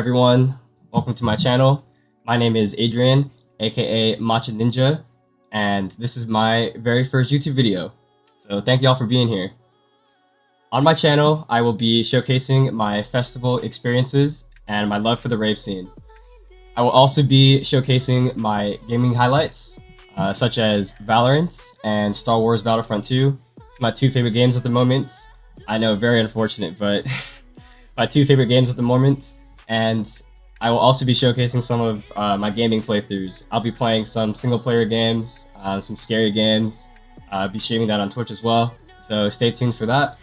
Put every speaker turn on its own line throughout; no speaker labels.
everyone, welcome to my channel. My name is Adrian, aka Matcha Ninja, and this is my very first YouTube video. So thank you all for being here. On my channel, I will be showcasing my festival experiences and my love for the rave scene. I will also be showcasing my gaming highlights, such as Valorant and Star Wars Battlefront 2. It's my two favorite games at the moment. I know, very unfortunate, but my two favorite games at the moment. And I will also be showcasing some of my gaming playthroughs. I'll be playing some single-player games, some scary games. I'll be streaming that on Twitch as well, so stay tuned for that.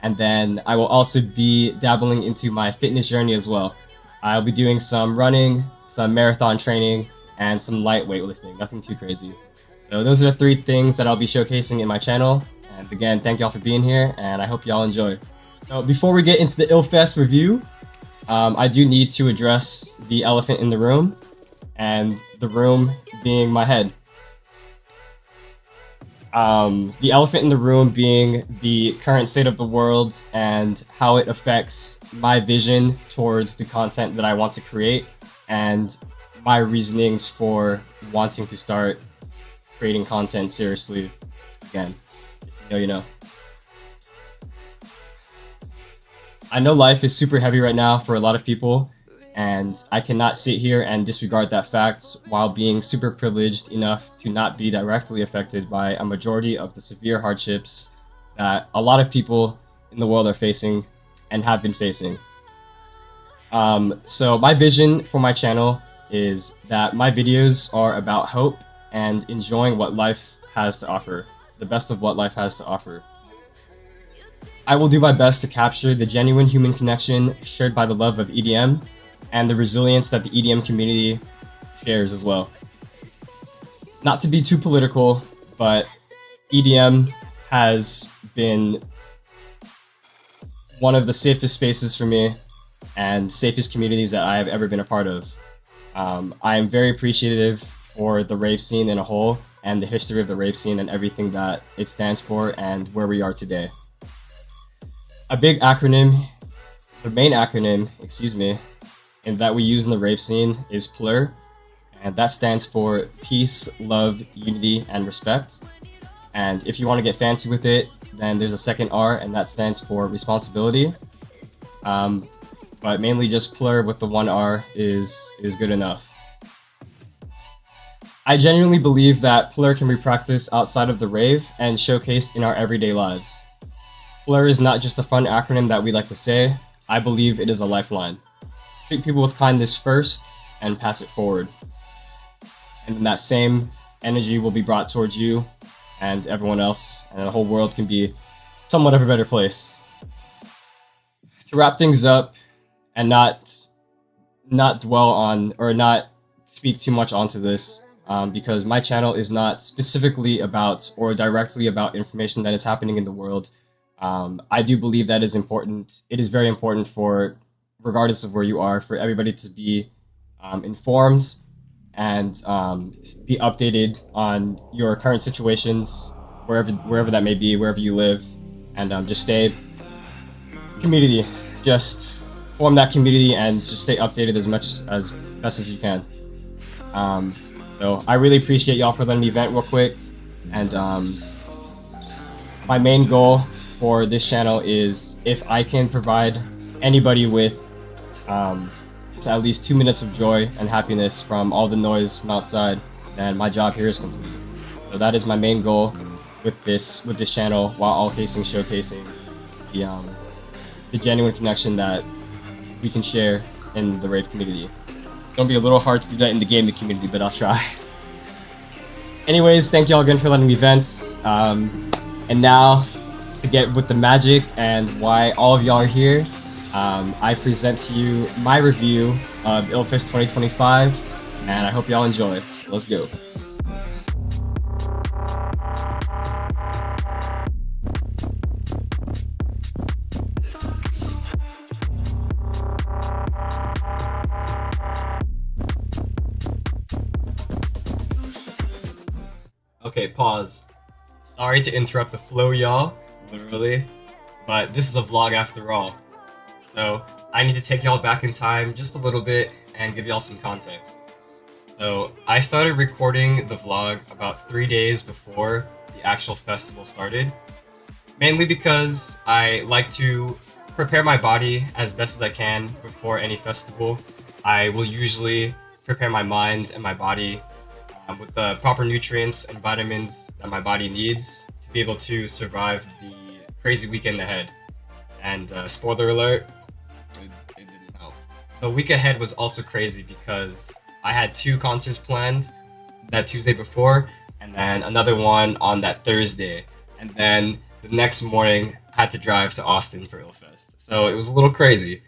And then I will also be dabbling into my fitness journey as well. I'll be doing some running, some marathon training, and some light weightlifting, nothing too crazy. So those are the three things that I'll be showcasing in my channel. And again, thank y'all for being here, and I hope y'all enjoy. So before we get into the ILLFEST review, I do need to address the elephant in the room, and the room being my head. The elephant in the room being the current state of the world and how it affects my vision towards the content that I want to create, and my reasonings for wanting to start creating content seriously again. You know. I know life is super heavy right now for a lot of people, and I cannot sit here and disregard that fact while being super privileged enough to not be directly affected by a majority of the severe hardships that a lot of people in the world are facing and have been facing. So my vision for my channel is that my videos are about hope and enjoying what life has to offer, the best of what life has to offer. I will do my best to capture the genuine human connection shared by the love of EDM and the resilience that the EDM community shares as well. Not to be too political, but EDM has been one of the safest spaces for me and safest communities that I have ever been a part of. I am very appreciative for the rave scene in a whole and the history of the rave scene and everything that it stands for and where we are today. A big acronym, the main acronym, and that we use in the rave scene is PLUR, and that stands for Peace, Love, Unity, and Respect. And if you want to get fancy with it, then there's a second R, and that stands for Responsibility. But mainly just PLUR with the one R is good enough. I genuinely believe that PLUR can be practiced outside of the rave and showcased in our everyday lives. PLUR is not just a fun acronym that we like to say. I believe it is a lifeline. Treat people with kindness first and pass it forward. And then that same energy will be brought towards you and everyone else, and the whole world can be somewhat of a better place. To wrap things up and not dwell on or not speak too much onto this, because my channel is not specifically about or directly about information that is happening in the world. I do believe that is important. It is very important for, regardless of where you are, for everybody to be informed and be updated on your current situations, wherever that may be, wherever you live, and just stay community. Just form that community and just stay updated as best as you can. So I really appreciate y'all for letting me vent real quick, and my main goal for this channel is if I can provide anybody with just at least 2 minutes of joy and happiness from all the noise from outside, then my job here is complete. So that is my main goal with this channel, while also showcasing the genuine connection that we can share in the rave community. It's gonna be a little hard to do that in the gaming community, but I'll try. Anyways, thank y'all again for letting me vent. And now, to get with the magic and why all of y'all are here, I present to you my review of ILLFEST 2025, and I hope y'all enjoy. Let's go. Okay, pause. Sorry to interrupt the flow, y'all, literally, but this is a vlog after all. So I need to take y'all back in time just a little bit and give y'all some context. So I started recording the vlog about 3 days before the actual festival started, mainly because I like to prepare my body as best as I can before any festival. I will usually prepare my mind and my body with the proper nutrients and vitamins that my body needs to be able to survive the crazy weekend ahead. And spoiler alert, it didn't help. The week ahead was also crazy because I had 2 concerts planned that Tuesday before, and then another one on that Thursday. And then the next morning, I had to drive to Austin for ILLFEST. So it was a little crazy.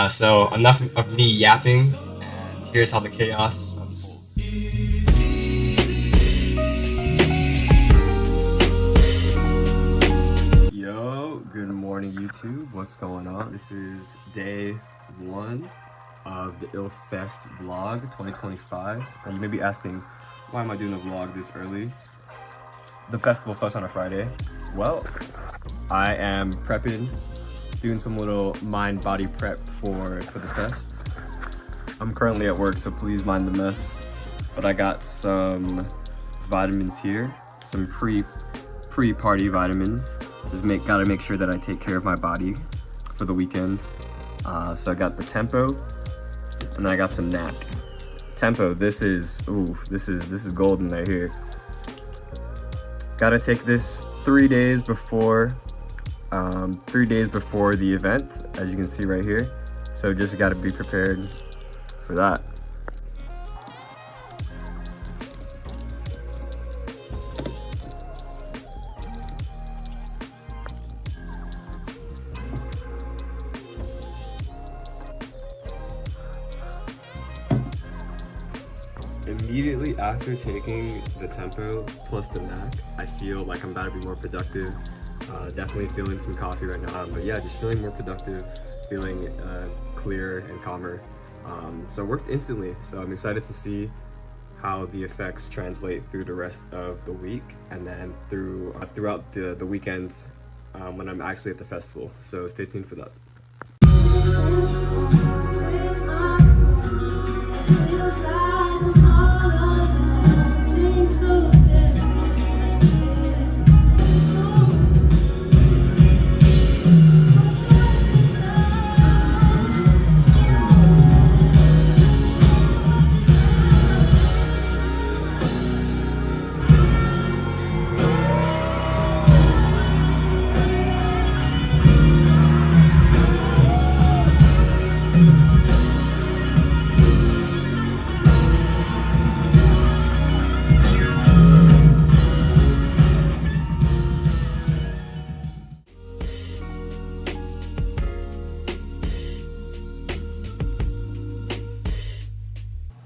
So enough of me yapping, and here's how the chaos unfolds. Yo, good morning YouTube. What's going on? This is day 1 of the ILLFEST vlog 2025. And you may be asking, why am I doing a vlog this early? The festival starts on a Friday. Well, I am prepping, doing some little mind-body prep for the fest. I'm currently at work, so please mind the mess. But I got some vitamins here, some pre-party vitamins. Just gotta make sure that I take care of my body for the weekend. So I got the Tempo, and then I got some NAC. Tempo, this is golden right here. Gotta take this 3 days before, 3 days before the event, as you can see right here. So just gotta be prepared for that. Immediately after taking the Tempo plus the NAC, I feel like I'm about to be more productive. Definitely feeling some coffee right now, but yeah, just feeling more productive, feeling clearer and calmer. So it worked instantly, so I'm excited to see how the effects translate through the rest of the week and then throughout the weekends when I'm actually at the festival. So stay tuned for that.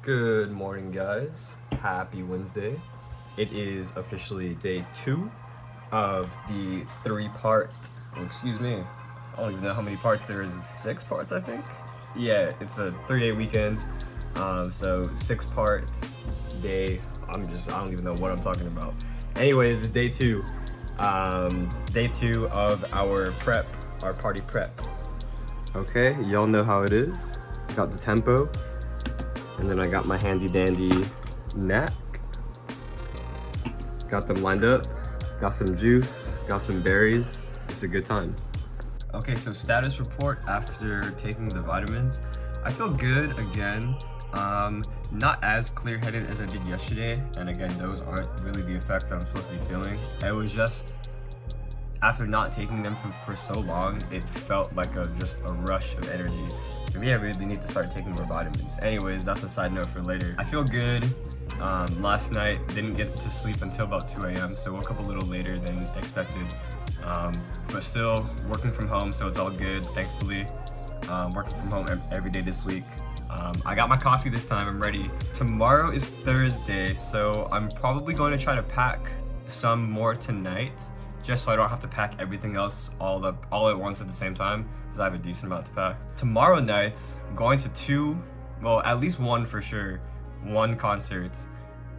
Good morning, guys. Happy Wednesday. It is officially day 2 of the 3-part, excuse me, I don't even know how many parts there is. 6 parts, I think? Yeah, it's a 3-day weekend. So 6 parts, day, I don't even know what I'm talking about. Anyways, it's day 2. Day 2 of our prep, our party prep. Okay, y'all know how it is. Got the Tempo. And then I got my handy dandy NAC. Got them lined up. Got some juice, got some berries. It's a good time. Okay, so status report after taking the vitamins. I feel good again. Not as clear-headed as I did yesterday. And again, those aren't really the effects that I'm supposed to be feeling. It was just, after not taking them for so long, it felt like just a rush of energy. For me, I really need to start taking more vitamins. Anyways, that's a side note for later. I feel good. Last night, didn't get to sleep until about 2 a.m., so woke up a little later than expected. But still working from home, so it's all good, thankfully. Working from home every day this week. I got my coffee this time, I'm ready. Tomorrow is Thursday, so I'm probably going to try to pack some more tonight, just so I don't have to pack everything else all at once at the same time, because I have a decent amount to pack. Tomorrow night, I'm going to 2, well, at least 1 for sure, 1 concert.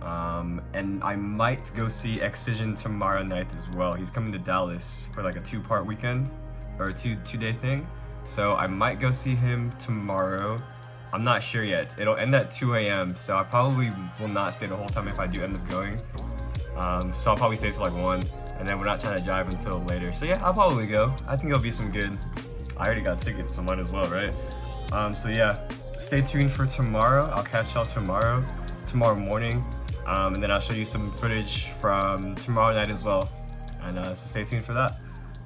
And I might go see Excision tomorrow night as well. He's coming to Dallas for like a 2-part weekend, or a two-day thing.
so I might go see him tomorrow. I'm not sure yet. It'll end at 2 a.m. so I probably will not stay the whole time if I do end up going. So I'll probably stay till like 1, and then we're not trying to drive until later. So yeah, I'll probably go. I think it'll be some good. I already got tickets, so might as well, right? So yeah, stay tuned for tomorrow. I'll catch y'all tomorrow morning, and then I'll show you some footage from tomorrow night as well. And so stay tuned for that.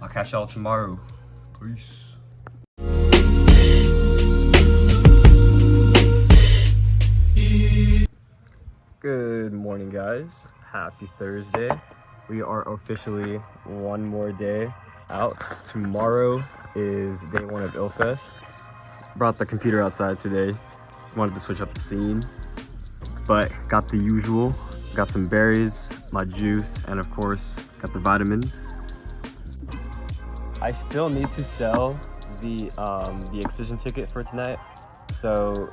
I'll catch y'all tomorrow. Peace. Good morning, guys. Happy Thursday. We are officially one more day out. Tomorrow is day 1 of ILLFEST. Brought the computer outside today. Wanted to switch up the scene, but got the usual. Got some berries, my juice, and of course, got the vitamins. I still need to sell the Excision ticket for tonight, so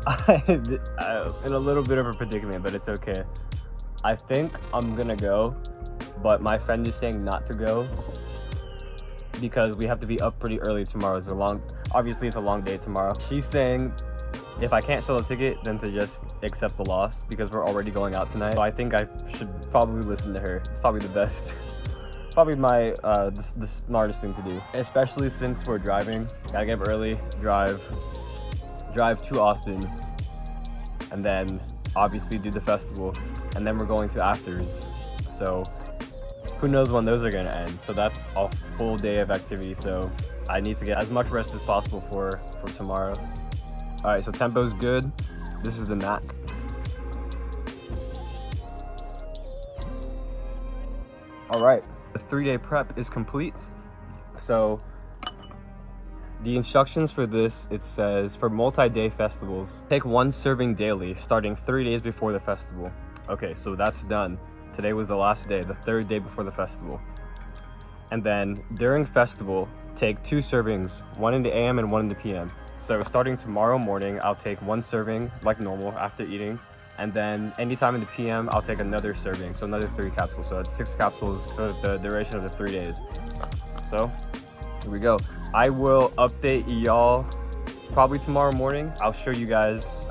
I'm in a little bit of a predicament, but it's okay. I think I'm gonna go, but my friend is saying not to go because we have to be up pretty early tomorrow. Obviously it's a long day tomorrow. She's saying if I can't sell a ticket, then to just accept the loss because we're already going out tonight. So I think I should probably listen to her. It's probably the best, probably the smartest thing to do, especially since we're driving. Gotta get up early, drive to Austin, and then obviously do the festival, and then we're going to afters. So who knows when those are gonna end. So that's a full day of activity. So I need to get as much rest as possible for tomorrow. All right, so tempo's good. This is the Mac. All right, the 3-day prep is complete. So the instructions for this, it says for multi-day festivals, take 1 serving daily starting 3 days before the festival. Okay, so that's done. Today was the last day, the 3rd day before the festival. And then during festival, take 2 servings, 1 in the AM and 1 in the PM. So starting tomorrow morning, I'll take 1 serving like normal after eating. And then anytime in the PM, I'll take another serving, so another 3 capsules. So that's 6 capsules for the duration of the 3 days. So here we go. I will update y'all probably tomorrow morning. I'll show you guys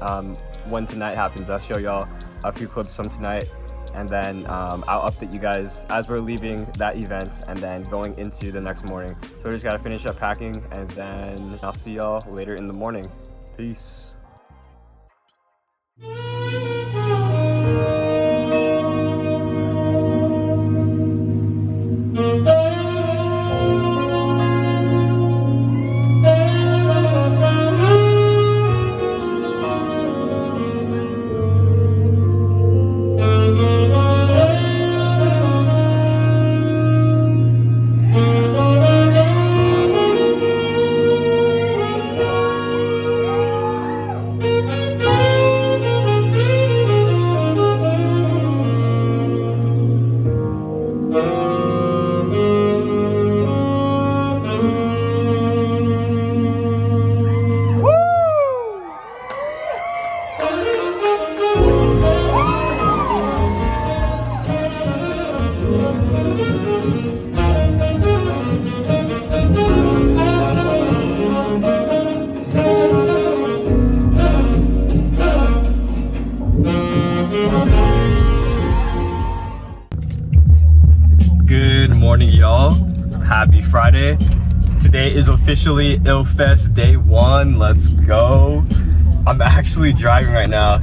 when tonight happens. I'll show y'all a few clips from tonight, and then I'll update you guys as we're leaving that event and then going into the next morning. So we just gotta finish up packing, and then I'll see y'all later in the morning. Peace. Good morning, y'all. Happy Friday. Today is officially ILLFEST day 1. Let's go. I'm actually driving right now.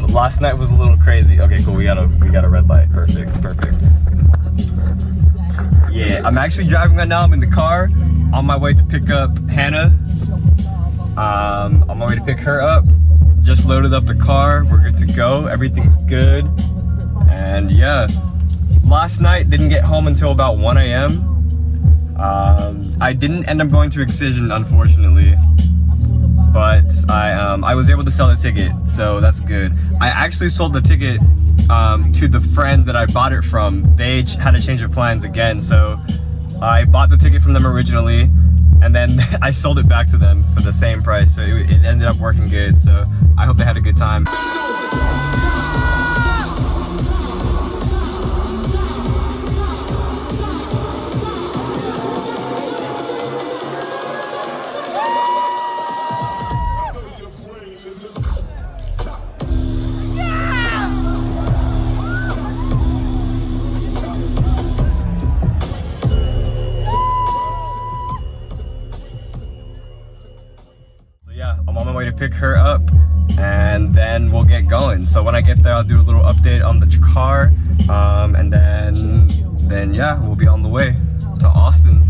Last night was a little crazy. Okay, cool. We got a red light. Perfect. Yeah, I'm actually driving right now. I'm in the car on my way to pick up Hannah. On my way to pick her up. Just loaded up the car. We're good to go. Everything's good. And yeah. Last night, didn't get home until about 1 a.m. I didn't end up going to Excision, unfortunately, but I was able to sell the ticket, so that's good. I actually sold the ticket to the friend that I bought it from. They had a change of plans again, so I bought the ticket from them originally, and then I sold it back to them for the same price, so it ended up working good, so I hope they had a good time. pick her up, and then we'll get going. So when I get there, I'll do a little update on the car, and then yeah, we'll be on the way to Austin.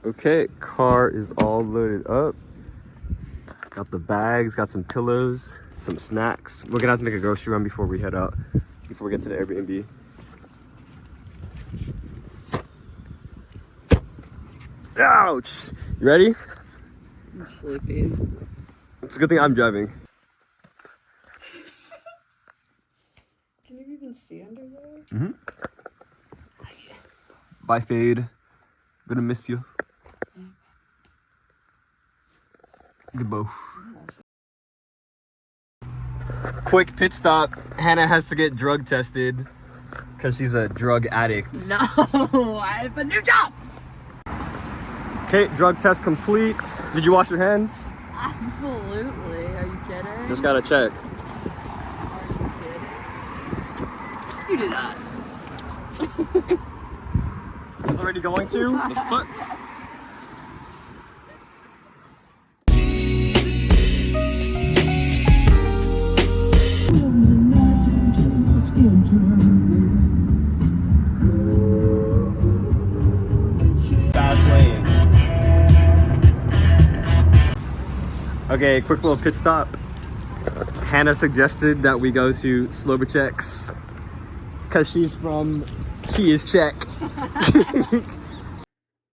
Okay, car is all loaded up. Got the bags, got some pillows, some snacks. We're gonna have to make a grocery run before we head out, before we get to the Airbnb. Ouch! You ready?
I'm sleepy.
It's a good thing I'm driving.
Can you even see under there?
Mm-hmm. Bye, Fade. Gonna miss you. Goodbye. Quick pit stop. Hannah has to get drug tested because she's a drug addict.
No, I have a new job.
Okay, drug test complete. Did you wash your hands?
Absolutely. Are you kidding?
Just gotta check.
Are you kidding? You do that.
I was already going to. What the fuck? Fast lane. Okay, quick little pit stop. Hannah suggested that we go to Slobodek's because she is Czech.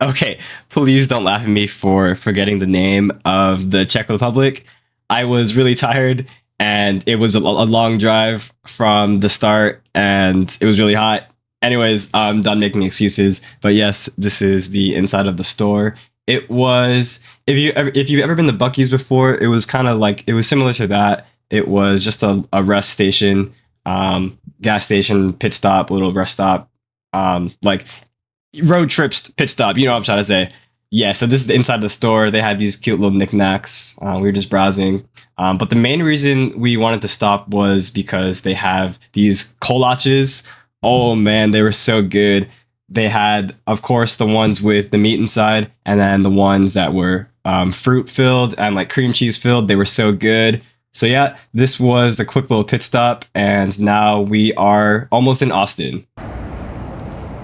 Okay, please don't laugh at me for forgetting the name of the Czech Republic. I was really tired and it was a long drive from the start and it was really hot. Anyways, I'm done making excuses. But yes, this is the inside of the store. It was, if you've ever been to Buc-ee's before, it was kind of like, it was similar to that. It was just a rest station, gas station, pit stop, little rest stop, like road trips, pit stop. You know what I'm trying to say. Yeah, so this is the inside of the store. They had these cute little knickknacks. We were just browsing. But the main reason we wanted to stop was because they have these kolaches. Oh man, they were so good. They had, of course, the ones with the meat inside, and then the ones that were fruit filled and like cream cheese filled. They were so good. So yeah, this was the quick little pit stop, and now we are almost in Austin.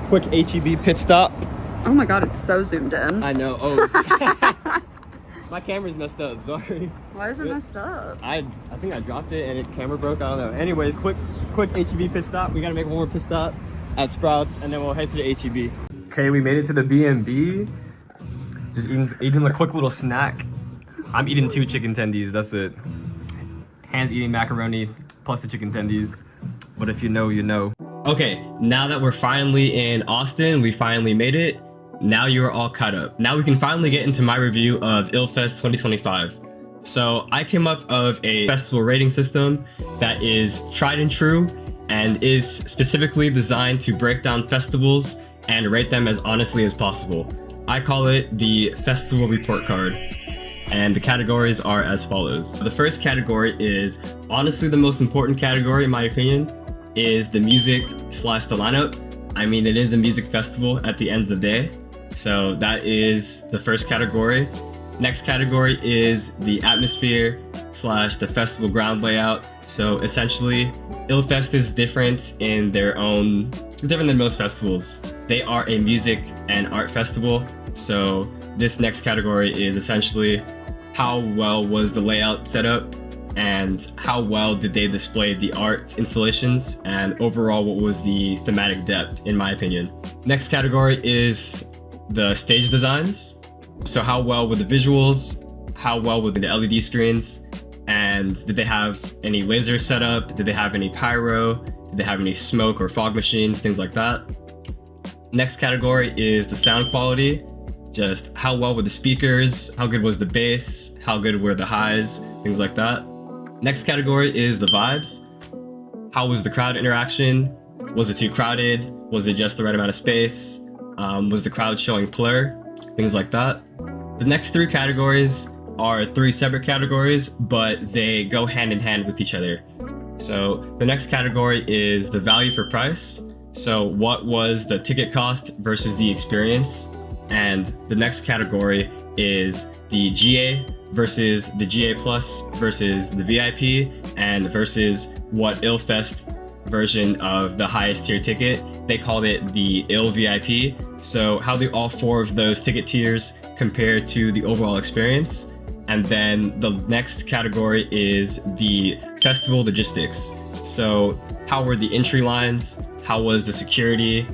Quick HEB pit stop.
Oh my god, it's so zoomed in.
I know. Oh, my camera's messed up. Sorry.
Why is it messed up?
I think I dropped it and the camera broke. I don't know. Anyways, quick HEB pit stop. We gotta make one more pit stop at Sprouts, and then we'll head to the HEB. Okay, we made it to the B&B. Just eating a quick little snack. I'm eating 2 chicken tendies. That's it. Hands eating macaroni plus the chicken tendies. But if you know, you know. Okay, now that we're finally in Austin, we finally made it. Now you are all caught up. Now we can finally get into my review of ILLFEST 2025. So I came up of a festival rating system that is tried and true and is specifically designed to break down festivals and rate them as honestly as possible. I call it the festival report card. And the categories are as follows. The first category is honestly the most important category in my opinion, is the music / the lineup. I mean, it is a music festival at the end of the day. So that is the first category. Next category is the atmosphere / the festival ground layout. So essentially, ILLFEST is different in their own, it's different than most festivals. They are a music and art festival. So this next category is essentially how well was the layout set up and how well did they display the art installations and overall what was the thematic depth in my opinion. Next category is the stage designs. So how well were the visuals, how well were the LED screens, and did they have any lasers set up, did they have any pyro, did they have any smoke or fog machines, things like that. Next category is the sound quality. Just how well were the speakers, how good was the bass, how good were the highs, things like that. Next category is the vibes. How was the crowd interaction? Was it too crowded? Was it just the right amount of space? Was the crowd showing plur? Things like that. The next 3 categories are 3 separate categories, but they go hand in hand with each other. So the next category is the value for price. So what was the ticket cost versus the experience?
And the next category is the GA versus the GA Plus versus the VIP and versus what ILLFEST version of the highest tier ticket. They called it the ILL VIP. So how do all 4 of those ticket tiers compare to the overall experience? And then the next category is the festival logistics. So how were the entry lines? How was the security?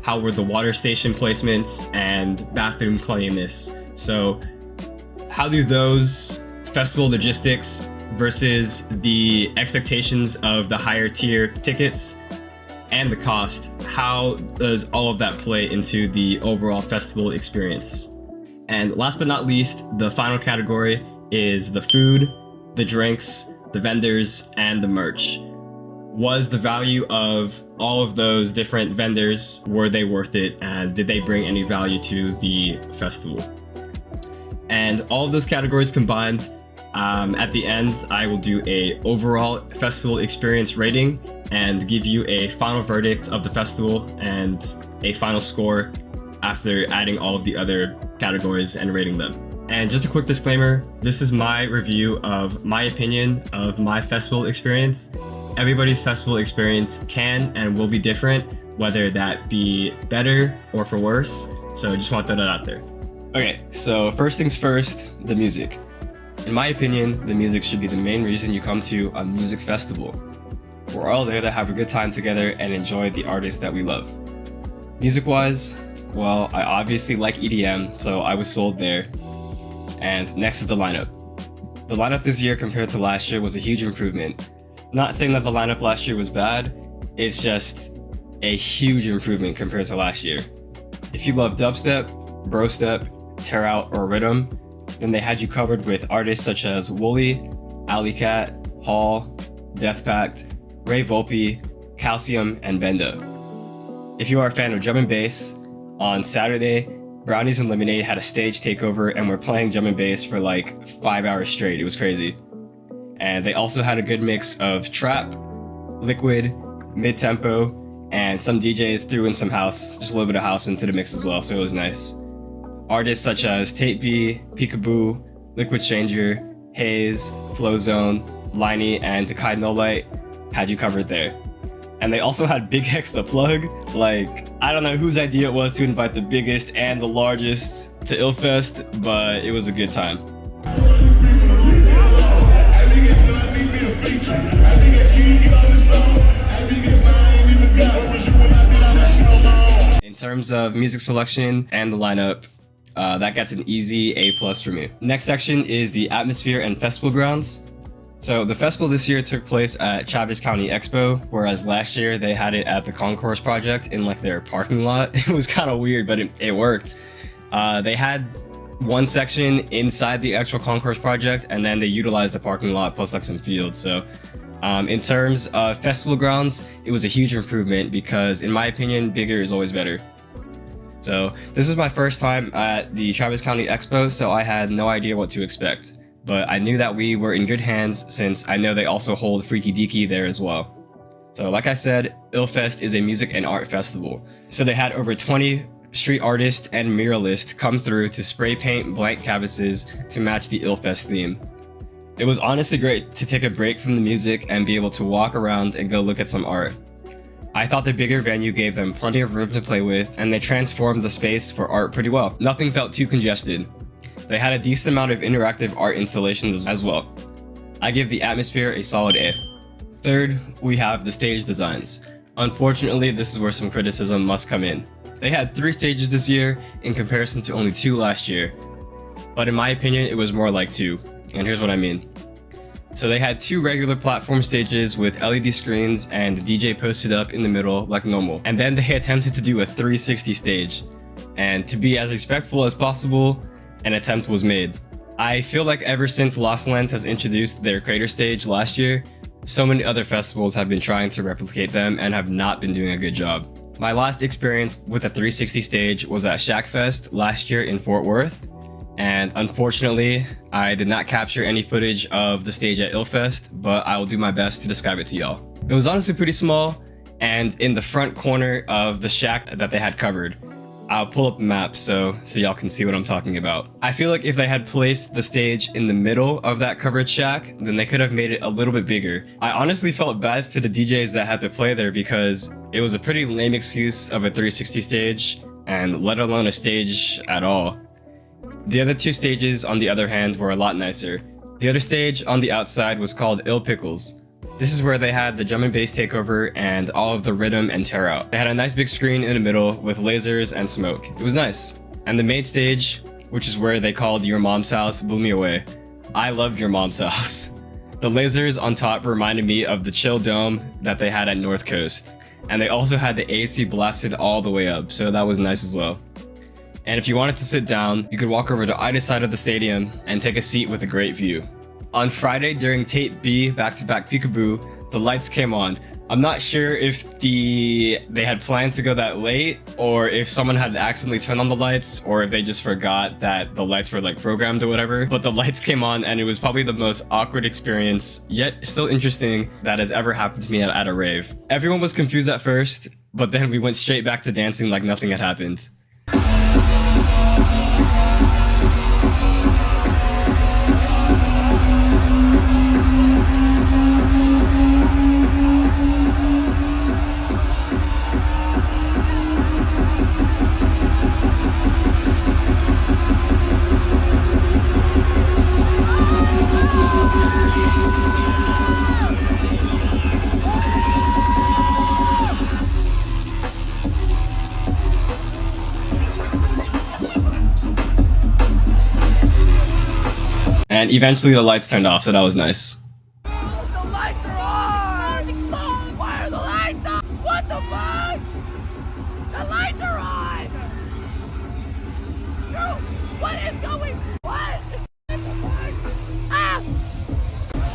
How were the water station placements and bathroom cleanliness? So how do those festival logistics versus the expectations of the higher tier tickets and the cost, how does all of that play into the overall festival experience? And last but not least, the final category is the food, the drinks, the vendors, and the merch. Was the value of all of those different vendors, were they worth it, and did they bring any value to the festival? And all of those categories combined, at the end, I will do a overall festival experience rating and give you a final verdict of the festival and a final score after adding all of the other categories and rating them. And just a quick disclaimer, this is my review of my opinion of my festival experience. Everybody's festival experience can and will be different, whether that be better or for worse. So I just want to throw that out there. Okay, so first things first, the music. In my opinion, the music should be the main reason you come to a music festival. We're all there to have a good time together and enjoy the artists that we love. Music-wise, well, I obviously like EDM, so I was sold there. And next is the lineup. The lineup this year compared to last year was a huge improvement. Not saying that the lineup last year was bad, it's just a huge improvement compared to last year. If you love dubstep, brostep, tear out, or rhythm, then they had you covered with artists such as Wooly, Alley Cat, Hall, Death Pact, Ray Volpe, Calcium, and Benda. If you are a fan of drum and bass, on Saturday, Brownies and Lemonade had a stage takeover and were playing drum and bass for like 5 hours straight. It was crazy. And they also had a good mix of trap, liquid, mid-tempo, and some DJs threw in some house, just a little bit of house into the mix as well, so it was nice. Artists such as Tate B, Peekaboo, Liquid Stranger, Haze, Flow Zone, Liney, and Takai No Light had you covered there. And they also had Big X the Plug. Like, I don't know whose idea it was to invite the biggest and the largest to ILLFEST, but it was a good time. In terms of music selection and the lineup, that gets an easy A+ for me. Next section is the atmosphere and festival grounds. So the festival this year took place at Travis County Expo, whereas last year they had it at the Concourse Project in like their parking lot. It was kind of weird, but it worked. They had one section inside the actual Concourse Project, and then they utilized the parking lot plus like some fields. So in terms of festival grounds, it was a huge improvement because in my opinion, bigger is always better. So this was my first time at the Travis County Expo, so I had no idea what to expect. But I knew that we were in good hands since I know they also hold Freaky Deaky there as well. So like I said, ILLFEST is a music and art festival. So they had over 20 street artists and muralists come through to spray paint blank canvases to match the ILLFEST theme. It was honestly great to take a break from the music and be able to walk around and go look at some art. I thought the bigger venue gave them plenty of room to play with, and they transformed the space for art pretty well. Nothing felt too congested. They had a decent amount of interactive art installations as well. I give the atmosphere a solid A. Third, we have the stage designs. Unfortunately, this is where some criticism must come in. They had 3 stages this year in comparison to only 2 last year. But in my opinion, it was more like 2, and here's what I mean. So they had 2 regular platform stages with LED screens and the DJ posted up in the middle like normal. And then they attempted to do a 360 stage. And to be as respectful as possible, an attempt was made. I feel like ever since Lost Lands has introduced their crater stage last year, so many other festivals have been trying to replicate them and have not been doing a good job. My last experience with a 360 stage was at Shackfest last year in Fort Worth, and unfortunately, I did not capture any footage of the stage at ILLFEST, but I will do my best to describe it to y'all. It was honestly pretty small, and in the front corner of the shack that they had covered.
I'll pull up the map so y'all can see what I'm talking about. I feel like if they had placed the stage in the middle of that covered shack, then they could have made it a little bit bigger. I honestly felt bad for the DJs that had to play there because it was a pretty lame excuse of a 360 stage, and let alone a stage at all. The other two stages, on the other hand, were a lot nicer. The other stage on the outside was called Ill Pickles. This is where they had the drum and bass takeover and all of the rhythm and tear out. They had a nice big screen in the middle with lasers and smoke. It was nice. And the main stage, which is where they called Your Mom's House, blew me away. I loved Your Mom's House. The lasers on top reminded me of the chill dome that they had at North Coast. And they also had the AC blasted all the way up, so that was nice as well. And if you wanted to sit down, you could walk over to either side of the stadium and take a seat with a great view. On Friday during Tape B back-to-back Peekaboo, the lights came on. I'm not sure if they had planned to go that late, or if someone had accidentally turned on the lights, or if they just forgot that the lights were like programmed or whatever, but the lights came on and it was probably the most awkward experience, yet still interesting, that has ever happened to me at a rave. Everyone was confused at first, but then we went straight back to dancing like nothing had happened. And eventually the lights turned off, so that was nice.
The lights are on! Why are the lights on? What the fuck? The lights are on! No! What is going? What? What the fuck? Ah!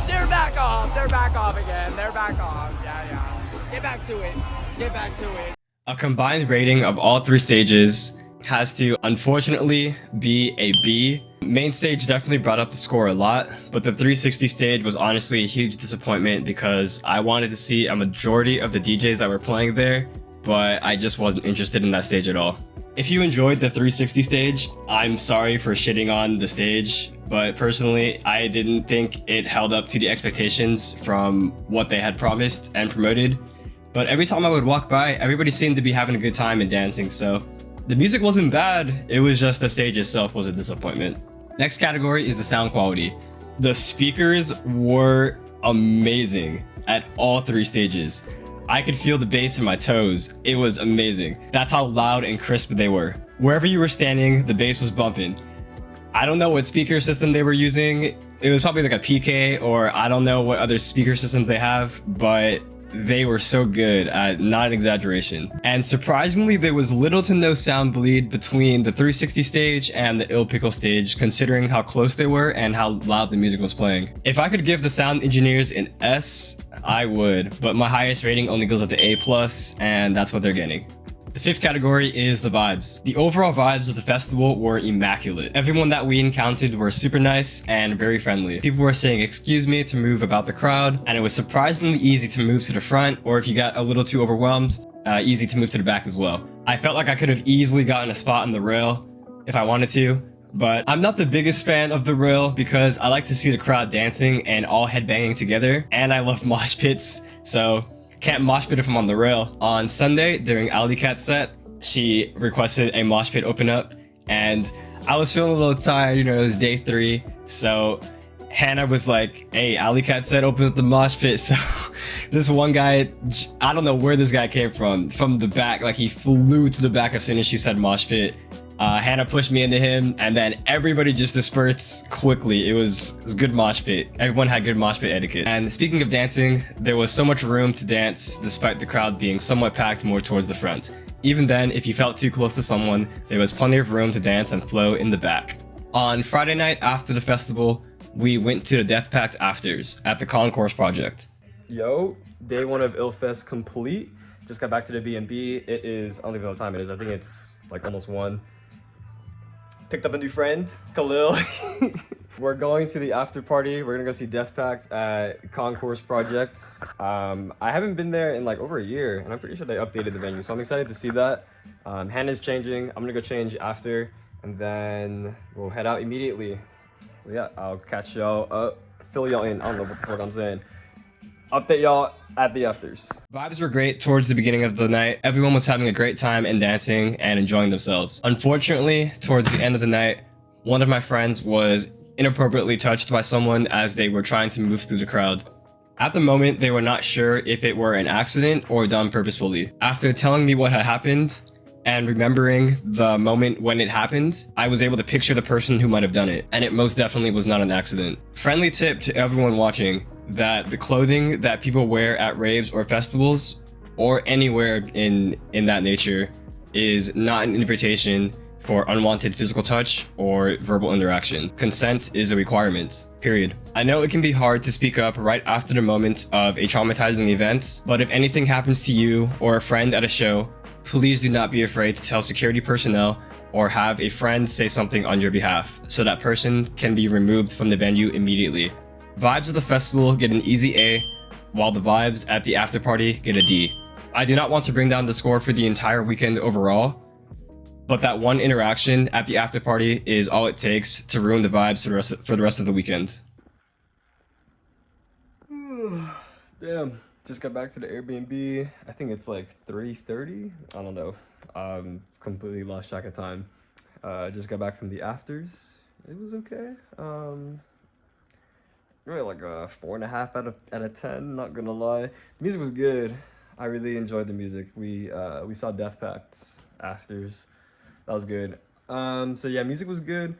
They're back off. They're back off again. They're back off. Yeah. Get back to it. Get back to it.
A combined rating of all three stages has to, unfortunately, be a B. Main stage definitely brought up the score a lot, but the 360 stage was honestly a huge disappointment because I wanted to see a majority of the DJs that were playing there, but I just wasn't interested in that stage at all. If you enjoyed the 360 stage, I'm sorry for shitting on the stage, but personally, I didn't think it held up to the expectations from what they had promised and promoted. But every time I would walk by, everybody seemed to be having a good time and dancing, so the music wasn't bad, it was just the stage itself was a disappointment. Next category is the sound quality. The speakers were amazing at all three stages. I could feel the bass in my toes. It was amazing. That's how loud and crisp they were. Wherever you were standing, the bass was bumping. I don't know what speaker system they were using. It was probably like a PK, or I don't know what other speaker systems they have, but they were so good, not an exaggeration. And surprisingly, there was little to no sound bleed between the 360 stage and the Ill Pickle stage, considering how close they were and how loud the music was playing. If I could give the sound engineers an S, I would, but my highest rating only goes up to A+, and that's what they're getting. The fifth category is the vibes. The overall vibes of the festival were immaculate. Everyone that we encountered were super nice and very friendly. People were saying excuse me to move about the crowd, and it was surprisingly easy to move to the front, or if you got a little too overwhelmed, easy to move to the back as well. I felt like I could have easily gotten a spot on the rail if I wanted to, but I'm not the biggest fan of the rail because I like to see the crowd dancing and all headbanging together, and I love mosh pits, so can't mosh pit if I'm on the rail. On Sunday, during Alley Cat's set, she requested a mosh pit open up, and I was feeling a little tired, you know, it was day 3, so Hannah was like, hey, Alley Cat said open up the mosh pit, so this one guy, I don't know where this guy came from the back, like he flew to the back as soon as she said mosh pit. Hannah pushed me into him, and then everybody just dispersed quickly. It was good mosh pit. Everyone had good mosh pit etiquette. And speaking of dancing, there was so much room to dance despite the crowd being somewhat packed more towards the front. Even then, if you felt too close to someone, there was plenty of room to dance and flow in the back. On Friday night after the festival, we went to the Death Pact afters at the Concourse Project. Yo, day 1 of ILLFEST complete. Just got back to the B&B. It is, I don't even know what time it is. I think it's like almost 1. Picked up a new friend, Khalil. We're going to the after party. We're gonna go see Death Pact at Concourse Projects. I haven't been there in like over a year, and I'm pretty sure they updated the venue, so I'm excited to see that. Hannah's changing. I'm gonna go change after, and then we'll head out immediately. So yeah, I'll catch y'all up, fill y'all in. I don't know what the fuck I'm saying. Update y'all at the afters. Vibes were great towards the beginning of the night. Everyone was having a great time and dancing and enjoying themselves. Unfortunately, towards the end of the night, one of my friends was inappropriately touched by someone as they were trying to move through the crowd. At the moment, they were not sure if it were an accident or done purposefully. After telling me what had happened and remembering the moment when it happened, I was able to picture the person who might have done it, and it most definitely was not an accident. Friendly tip to everyone watching, that the clothing that people wear at raves or festivals or anywhere in that nature is not an invitation for unwanted physical touch or verbal interaction. Consent is a requirement, period. I know it can be hard to speak up right after the moment of a traumatizing event, but if anything happens to you or a friend at a show, please do not be afraid to tell security personnel or have a friend say something on your behalf so that person can be removed from the venue immediately. Vibes of the festival get an easy A, while the vibes at the after party get a D. I do not want to bring down the score for the entire weekend overall, but that one interaction at the after party is all it takes to ruin the vibes for the rest of the weekend. Damn, just got back to the Airbnb. I think it's like 3:30. I don't know. Completely lost track of time. Just got back from the afters. It was okay. Really like a 4.5 out of 10. Not gonna lie, music was good. I really enjoyed the music. We saw Death Pact's afters. That was good. So yeah, music was good.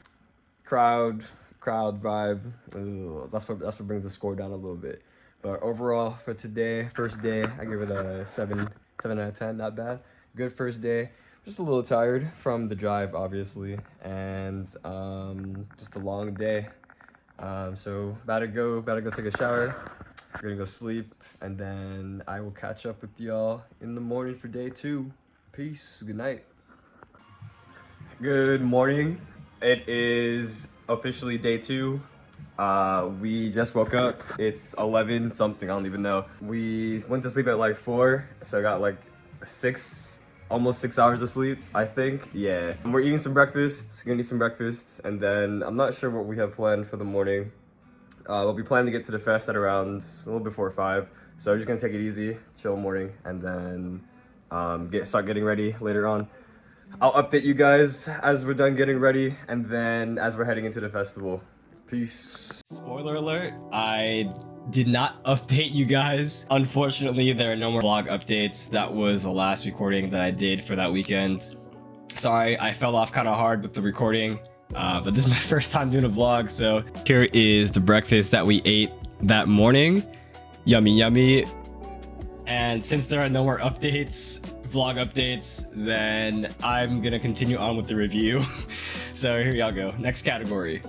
Crowd vibe. Ugh, that's what brings the score down a little bit. But overall for today, first day, I give it a 7 out of 10. Not bad. Good first day. Just a little tired from the drive, obviously, and just a long day. So about to go take a shower. We're gonna go sleep, and then I will catch up with y'all in the morning for day 2. Peace. Good night. Good morning. It is officially day 2. We just woke up. It's 11 something. I don't even know. We went to sleep at like 4, so I got like almost 6 hours of sleep, I think. Yeah. We're eating some breakfast. Gonna eat some breakfast, and then I'm not sure what we have planned for the morning. We'll be planning to get to the fest at around a little before 5. So we're just gonna take it easy, chill morning, and then start getting ready later on. I'll update you guys as we're done getting ready, and then as we're heading into the festival. Peace. Spoiler alert, I did not update you guys. Unfortunately, there are no more vlog updates. That was the last recording that I did for that weekend. Sorry, I fell off kind of hard with the recording, but this is my first time doing a vlog, so here is the breakfast that we ate that morning. Yummy, yummy. And since there are no more updates, vlog updates, then I'm gonna continue on with the review. So here y'all go. Next category.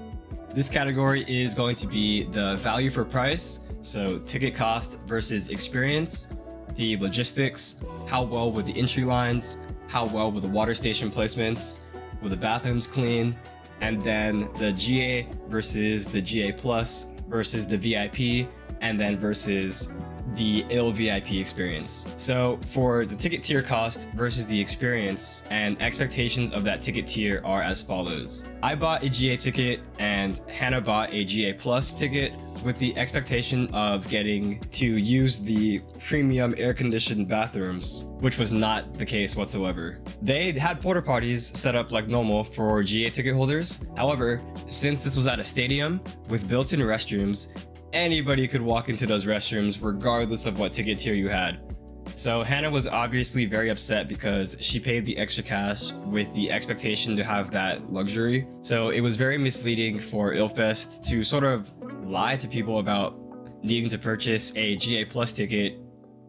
This category is going to be the value for price. So ticket cost versus experience, the logistics, how well were the entry lines, how well were the water station placements, were the bathrooms clean, and then the GA versus the GA Plus versus the VIP, and then versus the ill VIP experience. So for the ticket tier cost versus the experience and expectations of that ticket tier are as follows. I bought a GA ticket and Hannah bought a GA Plus ticket with the expectation of getting to use the premium air-conditioned bathrooms, which was not the case whatsoever. They had porta potties set up like normal for GA ticket holders. However, since this was at a stadium with built-in restrooms, anybody could walk into those restrooms regardless of what ticket tier you had. So Hannah was obviously very upset because she paid the extra cash with the expectation to have that luxury. So it was very misleading for ILLFEST to sort of lie to people about needing to purchase a GA Plus ticket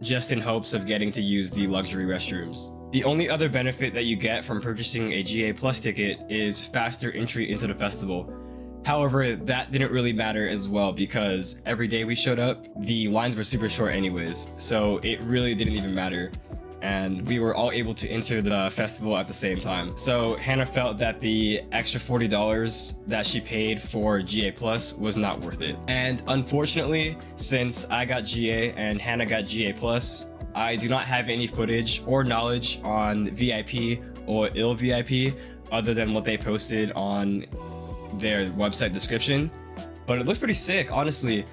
just in hopes of getting to use the luxury restrooms. The only other benefit that you get from purchasing a GA Plus ticket is faster entry into the festival. However, that didn't really matter as well because every day we showed up, the lines were super short anyways, so it really didn't even matter.
and we were all able to enter the festival at the same time. So Hannah felt that the extra $40 that she paid for GA Plus was not worth it. And unfortunately, since I got GA and Hannah got GA Plus, I do not have any footage or knowledge on VIP or ill VIP other than what they posted on their website description. But it looks pretty sick, honestly.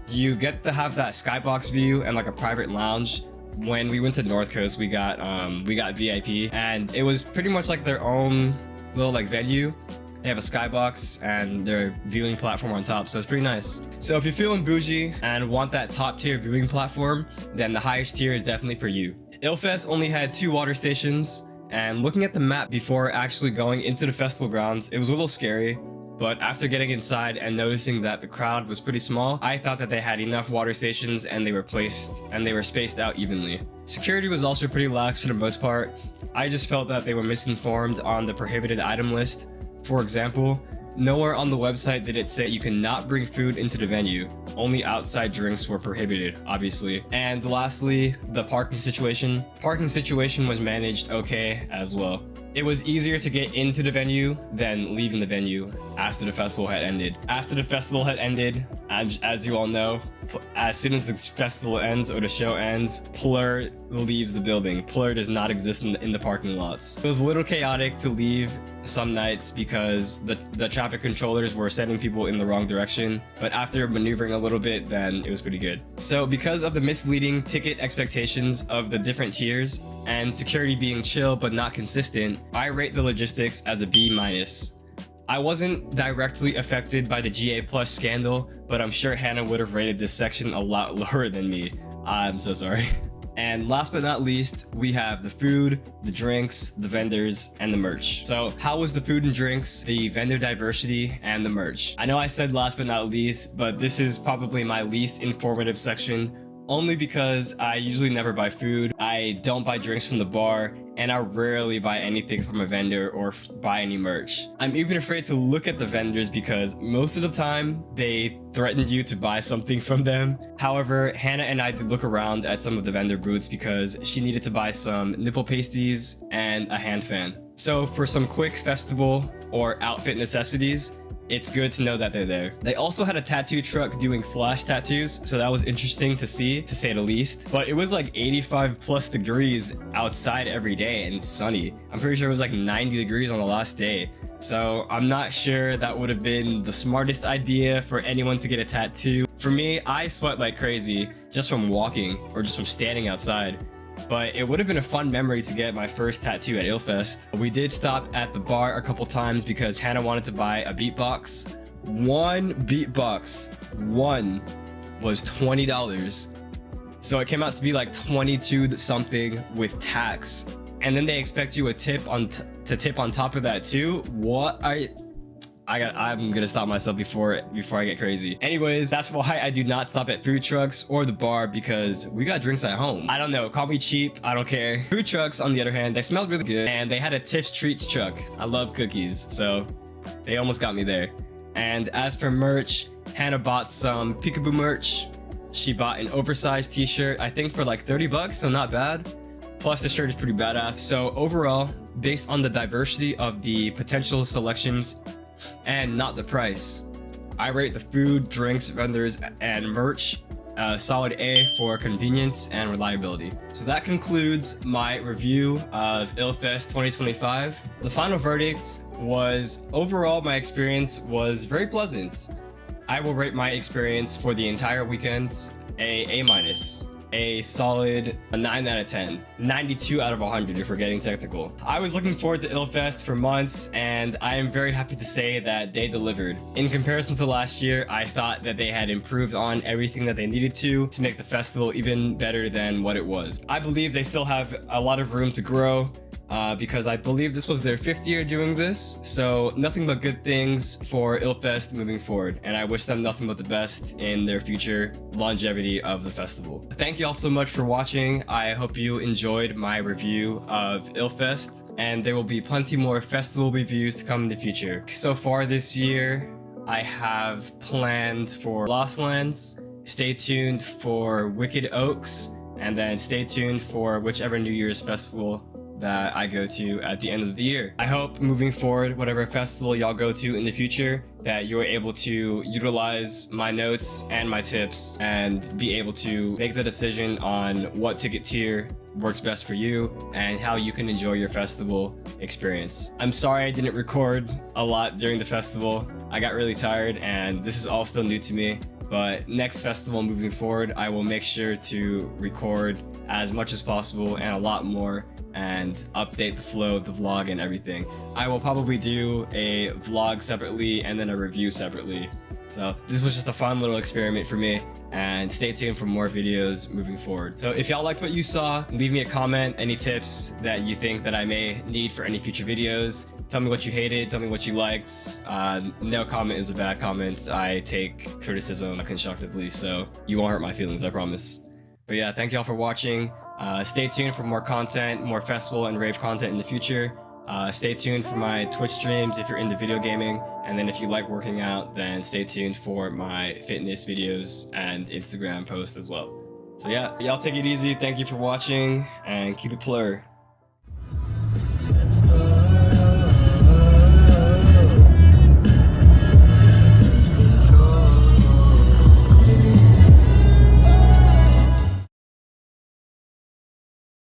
You get to have that skybox view and like a private lounge. When we went to North Coast, we got VIP, and it was pretty much like their own little like venue. They have a skybox and their viewing platform on top, so it's pretty nice. So if you're feeling bougie and want that top tier viewing platform, then the highest tier is definitely for you. ILLFEST only had 2 water stations, and looking at the map before actually going into the festival grounds, it was a little scary. But after getting inside and noticing that the crowd was pretty small, I thought that they had enough water stations and they were spaced out evenly. Security was also pretty lax for the most part. I just felt that they were misinformed on the prohibited item list. For example, nowhere on the website did it say you cannot bring food into the venue. Only outside drinks were prohibited, obviously. And lastly, the parking situation. Parking situation was managed okay as well. It was easier to get into the venue than leaving the venue after the festival had ended. After the festival had ended, as you all know, as soon as the festival ends or the show ends, Plur leaves the building. Plur does not exist in the parking lots. It was a little chaotic to leave some nights because the traffic controllers were sending people in the wrong direction, but after maneuvering a little bit, then it was pretty good. So because of the misleading ticket expectations of the different tiers and security being chill but not consistent, I rate the logistics as a B-. I wasn't directly affected by the GA Plus scandal, but I'm sure Hannah would have rated this section a lot lower than me. I'm so sorry. And last but not least, we have the food, the drinks, the vendors, and the merch. So how was the food and drinks, the vendor diversity, and the merch? I know I said last but not least, but this is probably my least informative section, only because I usually never buy food, I don't buy drinks from the bar, and I rarely buy anything from a vendor or buy any merch. I'm even afraid to look at the vendors because most of the time they threatened you to buy something from them. However, Hannah and I did look around at some of the vendor booths because she needed to buy some nipple pasties and a hand fan. So for some quick festival or outfit necessities, it's good to know that they're there. They also had a tattoo truck doing flash tattoos, so that was interesting to see, to say the least. But it was like 85 plus degrees outside every day and sunny. I'm pretty sure it was like 90 degrees on the last day. So I'm not sure that would have been the smartest idea for anyone to get a tattoo. For me, I sweat like crazy just from walking or just from standing outside. But it would have been a fun memory to get my first tattoo at ILLFEST. We did stop at the bar a couple times because Hannah wanted to buy a beatbox. One beatbox, one was $20. So it came out to be like 22 something with tax. And then they expect you a tip to tip on top of that too. What? I'm gonna stop myself before I get crazy. Anyways, that's why I do not stop at food trucks or the bar, because we got drinks at home. I don't know, call me cheap, I don't care. Food trucks, on the other hand, they smelled really good, and they had a Tiff's Treats truck. I love cookies, so they almost got me there. And as for merch, Hannah bought some peekaboo merch. She bought an oversized t-shirt, I think for like 30 bucks, so not bad. Plus the shirt is pretty badass. So overall, based on the diversity of the potential selections and not the price, I rate the food, drinks, vendors, and merch a solid A for convenience and reliability. So that concludes my review of ILLFEST 2025. The final verdict was, overall my experience was very pleasant. I will rate my experience for the entire weekend A-, a solid 9 out of 10, 92 out of 100 if we're getting technical. I was looking forward to ILLFEST for months, and I am very happy to say that they delivered. In comparison to last year, I thought that they had improved on everything that they needed to make the festival even better than what it was. I believe they still have a lot of room to grow, because I believe this was their 5th year doing this, so nothing but good things for ILLFEST moving forward, and I wish them nothing but the best in their future longevity of the festival. Thank you all so much for watching. I hope you enjoyed my review of ILLFEST, and there will be plenty more festival reviews to come in the future. So far this year, I have planned for Lost Lands. Stay tuned for Wicked Oaks and then stay tuned for whichever New Year's festival that I go to at the end of the year. I hope moving forward, whatever festival y'all go to in the future, that you're able to utilize my notes and my tips and be able to make the decision on what ticket tier works best for you and how you can enjoy your festival experience. I'm sorry I didn't record a lot during the festival. I got really tired and this is all still new to me. But next festival moving forward, I will make sure to record as much as possible and a lot more and update the flow of the vlog and everything. I will probably do a vlog separately and then a review separately. So this was just a fun little experiment for me, and stay tuned for more videos moving forward. So if y'all liked what you saw, leave me a comment, any tips that you think that I may need for any future videos. Tell me what you hated, tell me what you liked. No comment is a bad comment. I take criticism constructively, so you won't hurt my feelings, I promise. But yeah, thank y'all for watching. Stay tuned for more content, more festival and rave content in the future. Stay tuned for my Twitch streams if you're into video gaming, and then if you like working out, then stay tuned for my fitness videos and Instagram posts as well. So yeah, y'all take it easy, thank you for watching, and keep it plur.